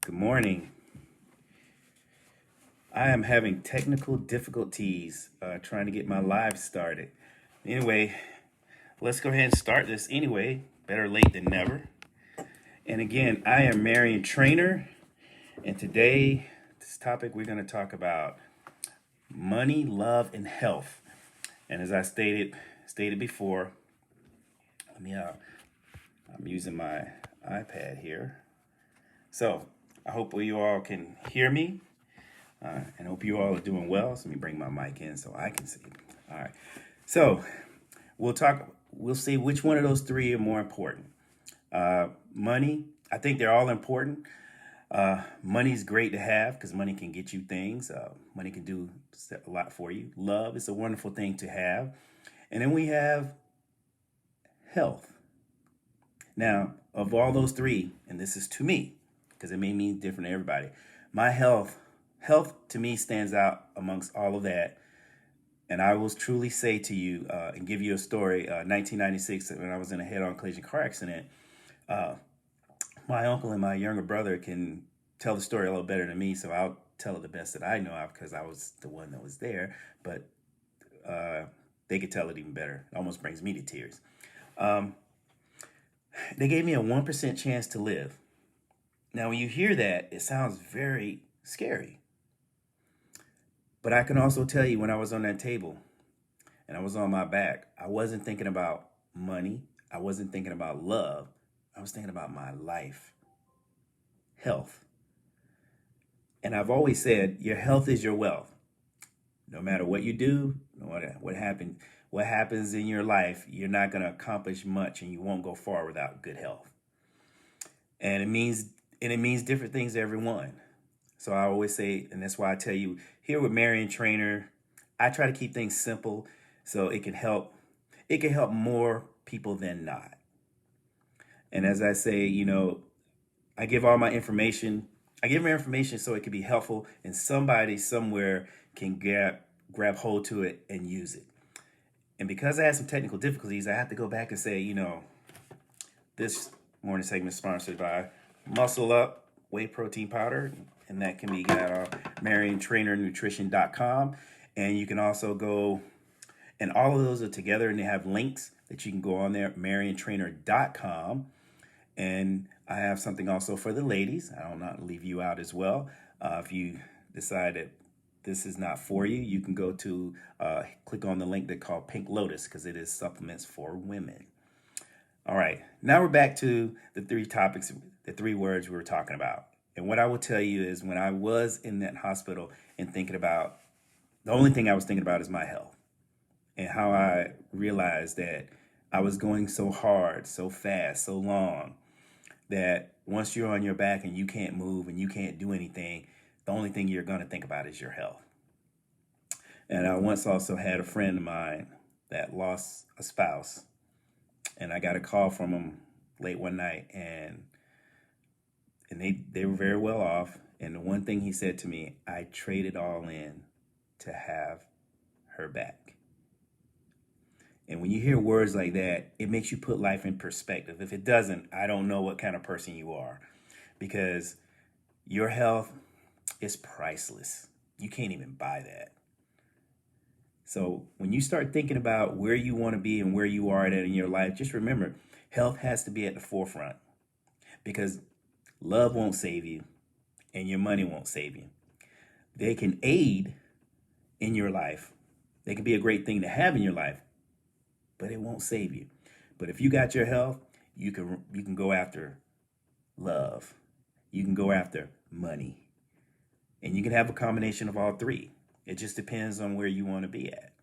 Good morning. I am having technical difficulties trying to get my live started. Anyway, let's go ahead and start this anyway. Better late than never. And again, I am Marion Trainer, and today, this topic we're going to talk about money, love, and health. And as I stated before, let me. I'm using my iPad here, so I hope you all can hear me. And hope you all are doing well. So let me bring my mic in so I can see. All right. So we'll see which one of those three are more important. Money, I think they're all important. Money's great to have because money can get you things. Money can do a lot for you. Love is a wonderful thing to have. And then we have health. Now, of all those three, and this is to me, because it may mean different to everybody, my health to me stands out amongst all of that. And I will truly say to you and give you a story. 1996, when I was in a head-on collision car accident, my uncle and my younger brother can tell the story a little better than me, so I'll tell it the best that I know of because I was the one that was there. But they could tell it even better. It almost brings me to tears. They gave me a 1% chance to live. Now, when you hear that, it sounds very scary. But I can also tell you when I was on that table and I was on my back, I wasn't thinking about money. I wasn't thinking about love. I was thinking about my life, health. And I've always said your health is your wealth. No matter what you do, no matter what happens in your life, you're not going to accomplish much and you won't go far without good health. And it means different things to everyone. So I always say, and that's why I tell you, here with Marion Trainer, I try to keep things simple so it can help. It can help more people than not. And as I say, I give all my information. I give my information so it can be helpful, and somebody somewhere can grab hold to it and use it. And because I had some technical difficulties, I have to go back and say, this morning segment is sponsored by Muscle Up Whey Protein Powder, and that can be got on MarionTrainerNutrition.com. And you can also go, and all of those are together, and they have links that you can go on there, MarionTrainer.com. And I have something also for the ladies. I will not leave you out as well. If you decide that this is not for you, you can go to click on the link they call Pink Lotus because it is supplements for women. All right, now we're back to the three topics, the three words we were talking about. And what I will tell you is when I was in that hospital and thinking about, the only thing I was thinking about is my health and how I realized that I was going so hard, so fast, so long that once you're on your back and you can't move and you can't do anything, the only thing you're going to think about is your health. And I once also had a friend of mine that lost a spouse, and I got a call from him late one night, and they were very well off. And the one thing he said to me, I traded all in to have her back. And when you hear words like that, it makes you put life in perspective. If it doesn't, I don't know what kind of person you are, because your health is priceless. You can't even buy that. So when you start thinking about where you want to be and where you are at in your life, just remember, health has to be at the forefront, because love won't save you and your money won't save you. They can aid in your life. They can be a great thing to have in your life, but it won't save you. But if you got your health, you can go after love. You can go after money. And you can have a combination of all three. It just depends on where you want to be at.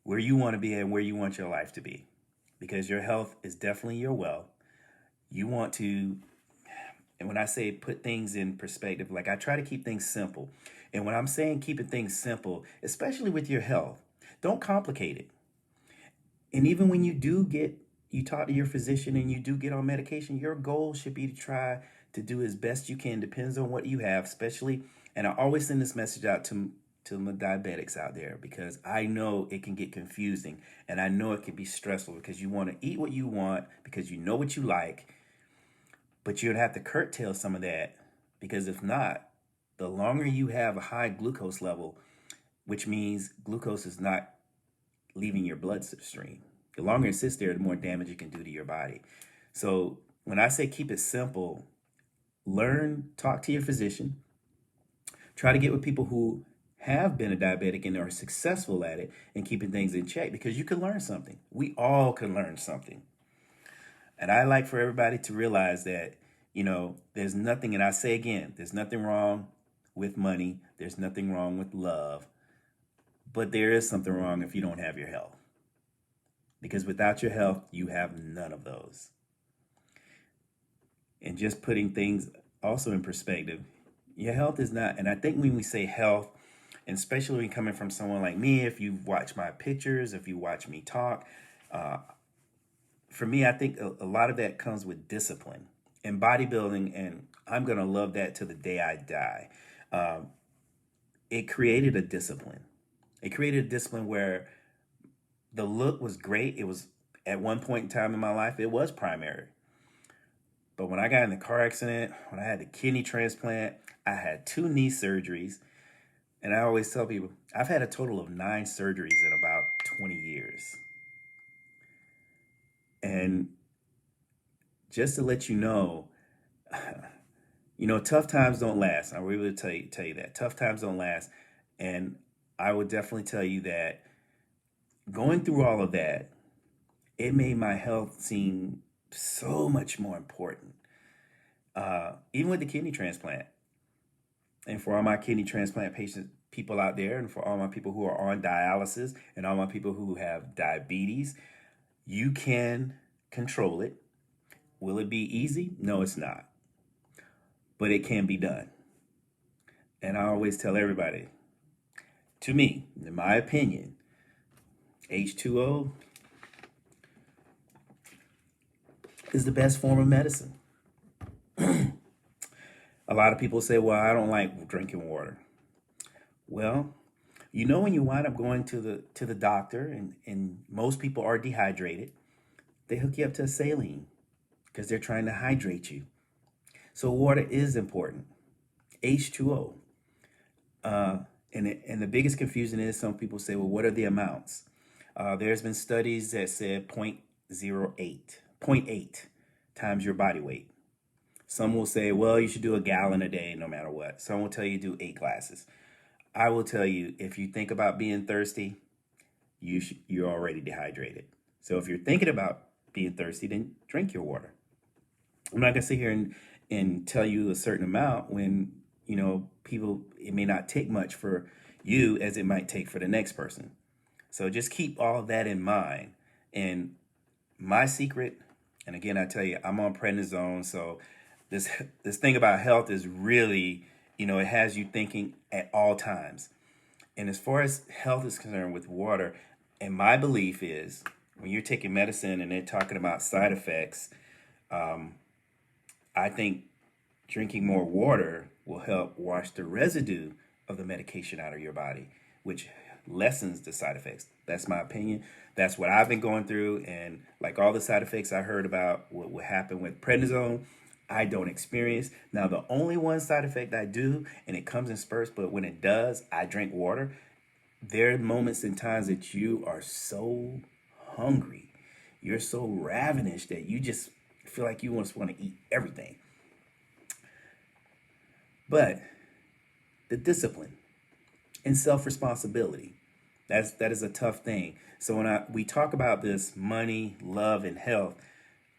Where you want to be at and where you want your life to be. Because your health is definitely your wealth. You want to, and when I say put things in perspective, like I try to keep things simple. And when I'm saying keeping things simple, especially with your health, don't complicate it. And even when you talk to your physician and you do get on medication, your goal should be to try to do as best you can, depends on what you have, especially, and I always send this message out to to the diabetics out there, because I know it can get confusing and I know it can be stressful because you want to eat what you want because you know what you like, but you'd have to curtail some of that, because if not, the longer you have a high glucose level, which means glucose is not leaving your bloodstream, the longer it sits there, the more damage it can do to your body. So when I say keep it simple, talk to your physician, try to get with people who have been a diabetic and are successful at it and keeping things in check, because you can learn something. We all can learn something. And I like for everybody to realize that, there's nothing, and I say again, there's nothing wrong with money. There's nothing wrong with love. But there is something wrong if you don't have your health. Because without your health, you have none of those. And just putting things also in perspective, your health is not, and I think when we say health, and especially when coming from someone like me, if you watch my pictures, if you watch me talk, for me, I think a lot of that comes with discipline and bodybuilding, and I'm going to love that to the day I die. It created a discipline. It created a discipline where the look was great. It was, at one point in time in my life, it was primary. But when I got in the car accident, when I had the kidney transplant, I had 2 knee surgeries. And I always tell people, I've had a total of 9 surgeries in about 20 years. And just to let you know, tough times don't last. I really tell you that. Tough times don't last. And I would definitely tell you that going through all of that, it made my health seem so much more important. Even with the kidney transplant. And for all my kidney transplant people out there, and for all my people who are on dialysis, and all my people who have diabetes, you can control it. Will it be easy? No, it's not. But it can be done. And I always tell everybody, to me, in my opinion, H2O is the best form of medicine. A lot of people say, well, I don't like drinking water. Well, when you wind up going to the doctor, and most people are dehydrated, they hook you up to saline because they're trying to hydrate you. So water is important. H2O. And the biggest confusion is, some people say, well, what are the amounts? There's been studies that said 0.8 times your body weight. Some will say, well, you should do a gallon a day no matter what. Some will tell you do 8 glasses. I will tell you, if you think about being thirsty, you're already dehydrated. So if you're thinking about being thirsty, then drink your water. I'm not going to sit here and tell you a certain amount when, people, it may not take much for you as it might take for the next person. So just keep all that in mind. And my secret, and again, I tell you, I'm on prednisone. So this thing about health is really, it has you thinking at all times. And as far as health is concerned with water, and my belief is, when you're taking medicine and they're talking about side effects, I think drinking more water will help wash the residue of the medication out of your body, which lessens the side effects. That's my opinion. That's what I've been going through. And like all the side effects I heard about what would happen with prednisone, I don't experience. Now, the only one side effect I do, and it comes in spurts, but when it does, I drink water. There are moments and times that you are so hungry, you're so ravenous that you just feel like you just want to eat everything. But the discipline and self-responsibility, that is a tough thing. So when we talk about this money, love, and health,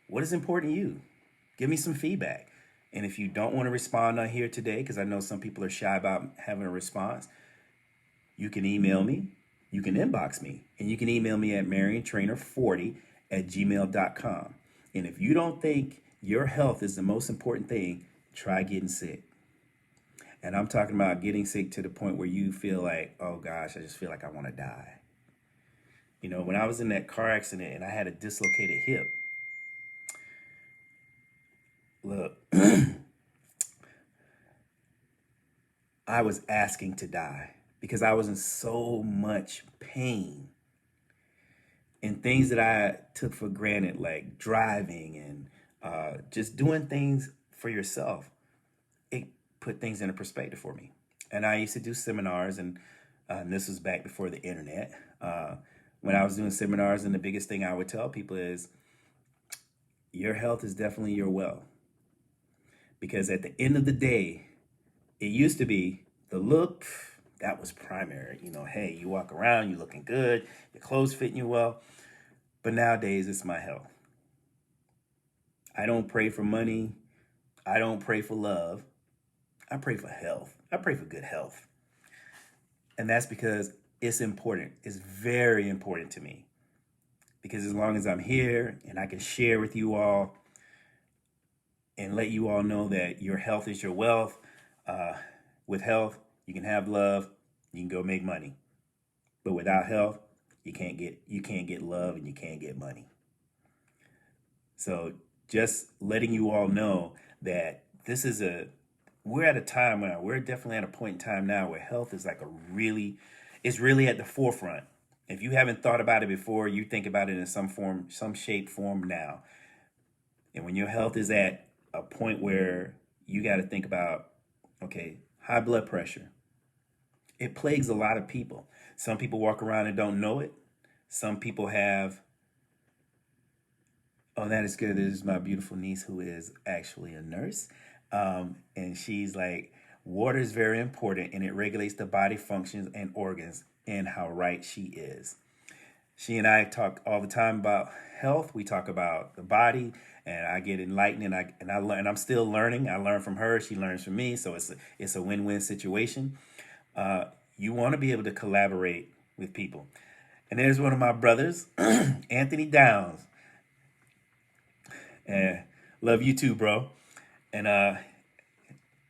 what is important to you? Give me some feedback. And if you don't want to respond on here today, because I know some people are shy about having a response, you can email me, you can inbox me, and you can email me at mariontrainer40@gmail.com. And if you don't think your health is the most important thing, try getting sick. And I'm talking about getting sick to the point where you feel like, oh gosh, I just feel like I want to die. When I was in that car accident and I had a dislocated hip, look, I was asking to die. because I was in so much pain and things that I took for granted, like driving and just doing things for yourself. It put things into perspective for me. And I used to do seminars, and this was back before the internet. When I was doing seminars, and the biggest thing I would tell people is your health is definitely your wealth. Because at the end of the day, it used to be the look, that was primary. You know, hey, you walk around, you looking good, your clothes fitting you well. But nowadays, it's my health. I don't pray for money. I don't pray for love. I pray for health. I pray for good health. And that's because it's important. It's very important to me. Because as long as I'm here and I can share with you all and let you all know that your health is your wealth, with health, you can have love, you can go make money. But without health, you can't get love and you can't get money. So just letting you all know that we're at a time now, we're definitely at a point in time now where health is like it's really at the forefront. If you haven't thought about it before, you think about it in some form, some shape, form now. And when your health is at a point where you got to think about, okay, high blood pressure, it plagues a lot of people. Some people walk around and don't know it. Some people have, oh, that is good. This is my beautiful niece who is actually a nurse. And she's like, water is very important and it regulates the body functions and organs, and how right she is. She and I talk all the time about health. We talk about the body, and I get enlightened, and I learn. And I'm still learning. I learn from her. She learns from me. So it's a win-win situation. You want to be able to collaborate with people. And there's one of my brothers, Anthony Downs. And love you too, bro. And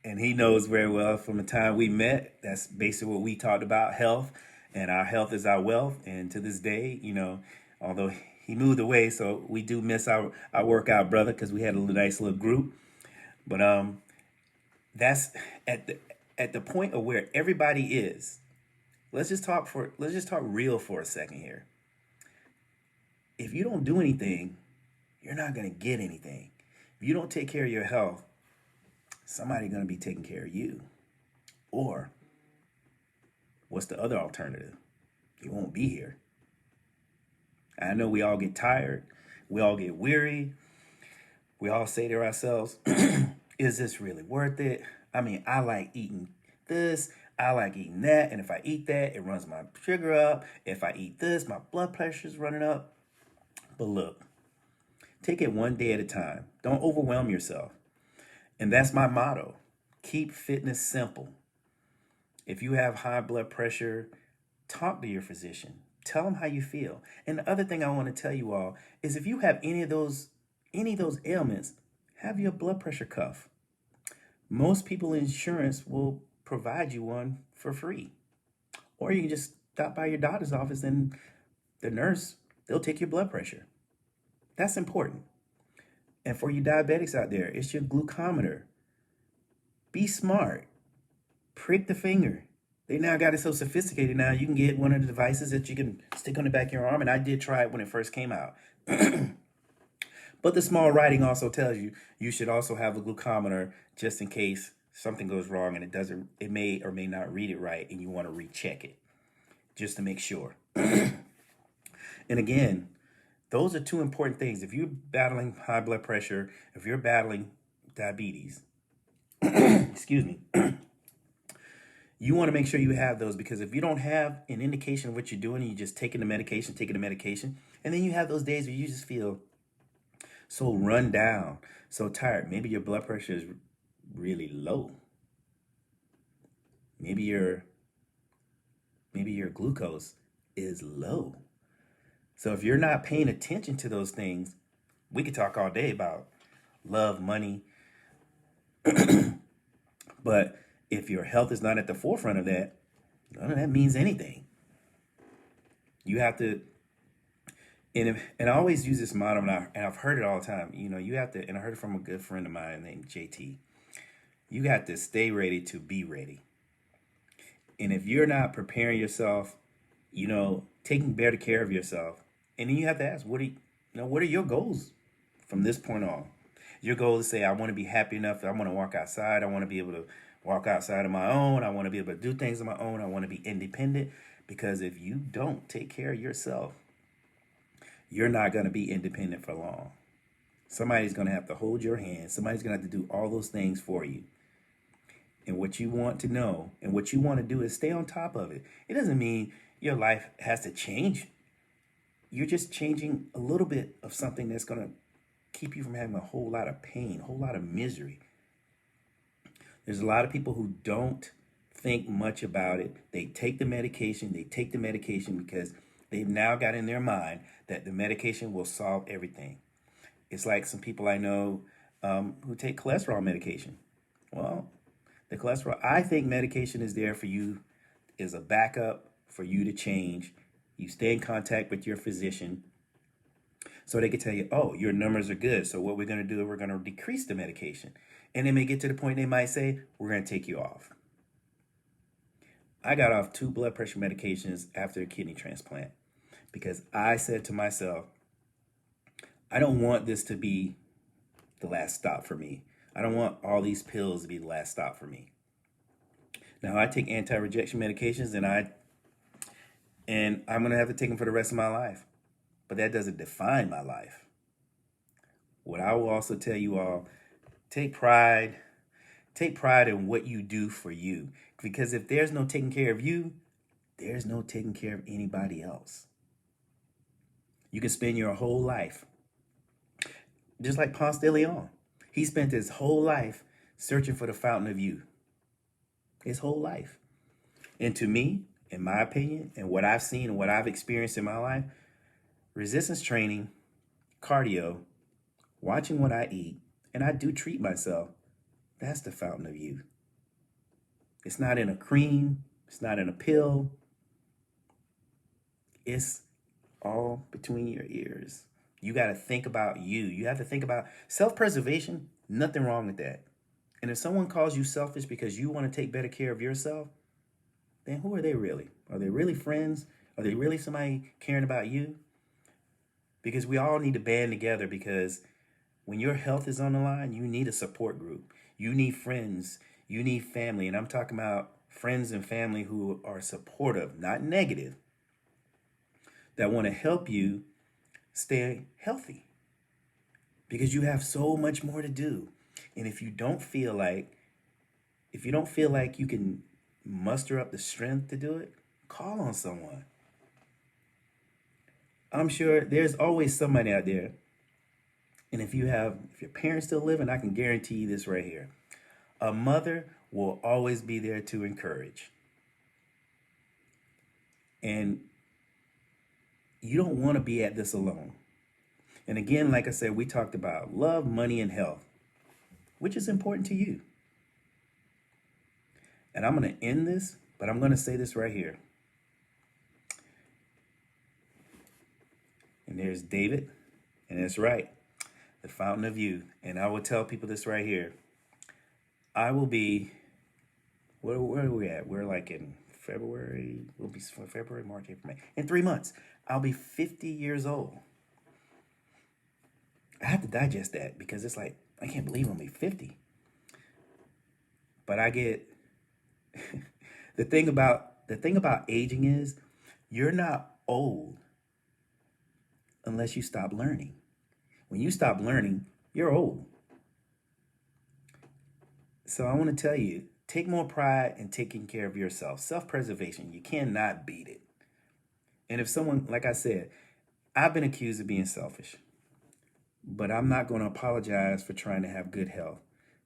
he knows very well from the time we met. That's basically what we talked about: health, and our health is our wealth. And to this day, although he moved away, so we do miss our workout brother, because we had a nice little group. But that's at the point of where everybody is. Let's just talk real for a second here. If you don't do anything, you're not going to get anything. If you don't take care of your health, somebody's going to be taking care of you. Or what's the other alternative? You won't be here. I know we all get tired. We all get weary. We all say to ourselves, is this really worth it? I mean, I like eating this. I like eating that. And if I eat that, it runs my sugar up. If I eat this, my blood pressure's running up. But look, take it one day at a time. Don't overwhelm yourself. And that's my motto. Keep fitness simple. If you have high blood pressure, talk to your physician. Tell them how you feel. And the other thing I want to tell you all is, if you have any of those ailments, have your blood pressure cuff. Most people in insurance will provide you one for free. Or you can just stop by your doctor's office and the nurse, they'll take your blood pressure. That's important. And for you diabetics out there, it's your glucometer. Be smart. Prick the finger. They now got it so sophisticated now, you can get one of the devices that you can stick on the back of your arm. And I did try it when it first came out. But the small writing also tells you should also have a glucometer, just in case something goes wrong and it may or may not read it right, and you want to recheck it just to make sure. And again, those are two important things. If you're battling high blood pressure, if you're battling diabetes, excuse me, you want to make sure you have those, because if you don't have an indication of what you're doing, and you're just taking the medication, and then you have those days where you just feel so run down, so tired. Maybe your blood pressure is really low. Maybe your glucose is low. So if you're not paying attention to those things, we could talk all day about love, money. But if your health is not at the forefront of that, none of that means anything. You have to, and I always use this motto, and I've heard it all the time. You have to, and I heard it from a good friend of mine named JT. You got to stay ready to be ready. And if you're not preparing yourself, taking better care of yourself, and then you have to ask, what are your goals from this point on? Your goal is to say, I want to be happy enough. I want to walk outside. I want to be able to walk outside on my own. I want to be able to do things on my own. I want to be independent. Because if you don't take care of yourself, you're not going to be independent for long. Somebody's going to have to hold your hand. Somebody's going to have to do all those things for you. And what you want to know and what you want to do is stay on top of it. It doesn't mean your life has to change. You're just changing a little bit of something that's going to keep you from having a whole lot of pain, a whole lot of misery. There's a lot of people who don't think much about it. They take the medication. Because they've now got in their mind that the medication will solve everything. It's like some people I know who take cholesterol medication. Well, the cholesterol, I think medication is there for you, is a backup for you to change. You stay in contact with your physician so they can tell you, oh, your numbers are good. So what we're going to do is we're going to decrease the medication. And they may get to the point they might say, we're going to take you off. I got off 2 blood pressure medications after a kidney transplant because I said to myself, I don't want this to be the last stop for me. I don't want all these pills to be the last stop for me. Now I take anti-rejection medications and I'm going to have to take them for the rest of my life. But that doesn't define my life. What I will also tell you all, take pride in what you do for you. Because if there's no taking care of you, there's no taking care of anybody else. You can spend your whole life, just like Ponce de Leon. He spent his whole life searching for the fountain of youth. His whole life. And to me, in my opinion, and what I've seen and what I've experienced in my life, resistance training, cardio, watching what I eat, and I do treat myself, that's the fountain of youth. It's not in a cream. It's not in a pill. It's all between your ears. You got to think about you. You have to think about self-preservation. Nothing wrong with that. And if someone calls you selfish because you want to take better care of yourself, then who are they really? Are they really friends? Are they really somebody caring about you? Because we all need to band together, because when your health is on the line, you need a support group. You need friends. You need family. And I'm talking about friends and family who are supportive, not negative, that want to help you stay healthy. Because you have so much more to do. And if you don't feel like you can muster up the strength to do it, call on someone. I'm sure there's always somebody out there. And if your parents still living, I can guarantee you this right here. A mother will always be there to encourage. And you don't want to be at this alone. And again, like I said, we talked about love, money, and health. Which is important to you? And I'm going to end this, but I'm going to say this right here. And there's David, and that's right, the fountain of youth. And I will tell people this right here. I will be, where are we at? We're like in February, we'll be February, March, April, May. In 3 months, I'll be 50 years old. I have to digest that because it's like, I can't believe I'm only 50. But I get the thing about aging is you're not old unless you stop learning. When you stop learning, you're old. So I want to tell you, take more pride in taking care of yourself. Self-preservation, you cannot beat it. And if someone, like I said, I've been accused of being selfish. But I'm not going to apologize for trying to have good health,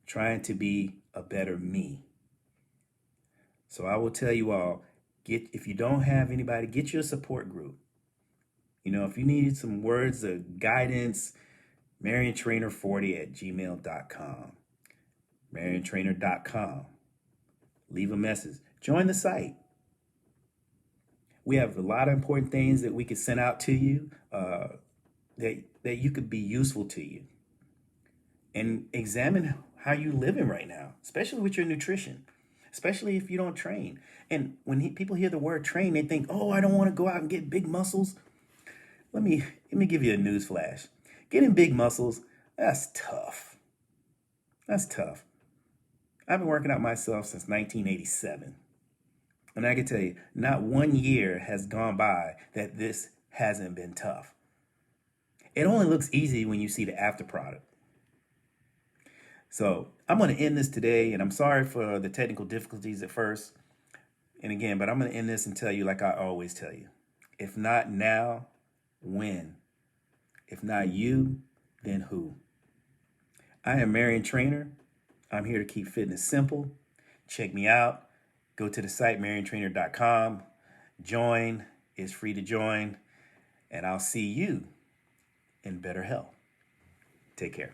trying to be a better me. So I will tell you all, if you don't have anybody, get you a support group. If you need some words of guidance, MarionTrainer40@gmail.com. MarionTrainer.com. Leave a message. Join the site. We have a lot of important things that we could send out to you that you could be useful to you. And examine how you're living right now, especially with your nutrition. especially if you don't train. And when people hear the word train, they think, oh, I don't want to go out and get big muscles. Let me give you a news flash. Getting big muscles, that's tough. That's tough. I've been working out myself since 1987. And I can tell you, not 1 year has gone by that this hasn't been tough. It only looks easy when you see the after product. So I'm going to end this today, and I'm sorry for the technical difficulties at first. And again, but I'm going to end this and tell you like I always tell you. If not now, when? If not you, then who? I am Marion Trainer. I'm here to keep fitness simple. Check me out. Go to the site, mariontrainer.com. Join. It's free to join. And I'll see you in better health. Take care.